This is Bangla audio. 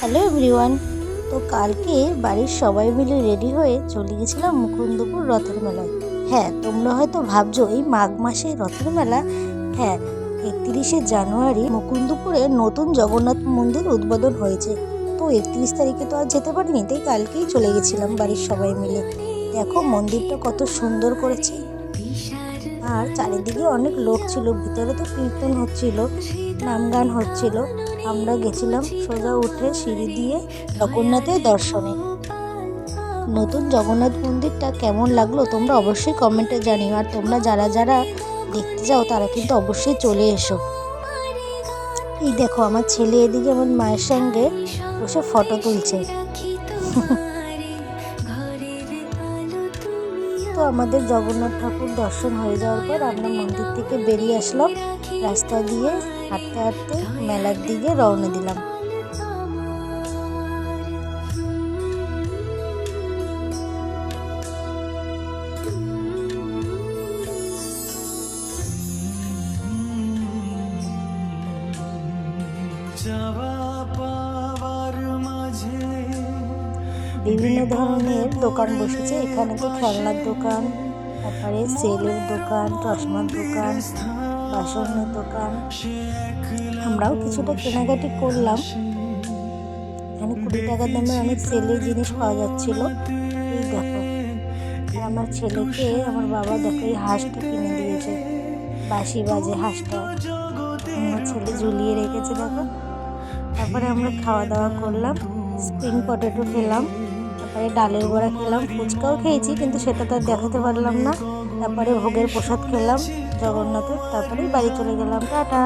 Hello everyone. তো কালকে বাড়ির সবাই মিলে রেডি হয়ে চলে গেছিলাম মুকুন্দপুর রথের মেলায়। হ্যাঁ, তোমরা হয়তো ভাবছো এই মাঘ মাসে রথের মেলা। হ্যাঁ, 31শে জানুয়ারি মুকুন্দপুরে নতুন জগন্নাথ মন্দির উদ্বোধন হয়েছে। তো 31 তারিখে তো আর যেতে পারিনি, তাই কালকেই চলে গেছিলাম বাড়ির সবাই মিলে। দেখো মন্দিরটা কত সুন্দর করেছে, আর চারিদিকে অনেক লোক ছিল, ভিতরে তো কীর্তন হচ্ছিল, নাম গান হচ্ছিল। আমরা গেছিলাম সোজা উঠে সিঁড়ি দিয়ে জগন্নাথের দর্শনে। নতুন জগন্নাথ মন্দিরটা কেমন লাগলো তোমরা অবশ্যই কমেন্টে জানিও, আর তোমরা যারা যারা দেখতে যাও তারা কিন্তু অবশ্যই চলে এসো। এই দেখো আমার ছেলে এদিকে আমার মায়ের সঙ্গে বসে ফটো তুলছে। তো আমাদের জগন্নাথ ঠাকুর দর্শন হয়ে যাওয়ার পর আমরা মন্দির থেকে বেরিয়ে আসলাম, রাস্তা দিয়ে হাঁটতে হাঁটতে মেলার দিকে রওনা দিলাম। বিভিন্ন ধরনের দোকান বসেছে এখানে, তো খেলনার দোকান, তারপরে সেলের দোকান, চশমার দোকান, বাসনের দোকান। আমরাও কিছুটা কেনাকাটি করলাম। এখানে 20 টাকা দামে অনেক সেলের জিনিস পাওয়া যাচ্ছিল। এই দেখো, আর আমার ছেলেকে আমার বাবা দেখো এই হাঁসটা কিনে দিয়েছে, বাঁশি বাজে হাঁসটা আমার ছেলে ঝুলিয়ে রেখেছে দেখো। তারপরে আমরা খাওয়া দাওয়া করলাম, স্প্রিং পটেটো খেলাম, তারপরে ডালের বড়া খেলাম, ফুচকাও খেয়েছি কিন্তু সেটা তো আর দেখাতে পারলাম না। তারপরে ভোগের প্রসাদ খেলাম জগন্নাথের, তারপরেই বাড়ি চলে গেলাম। টাটা।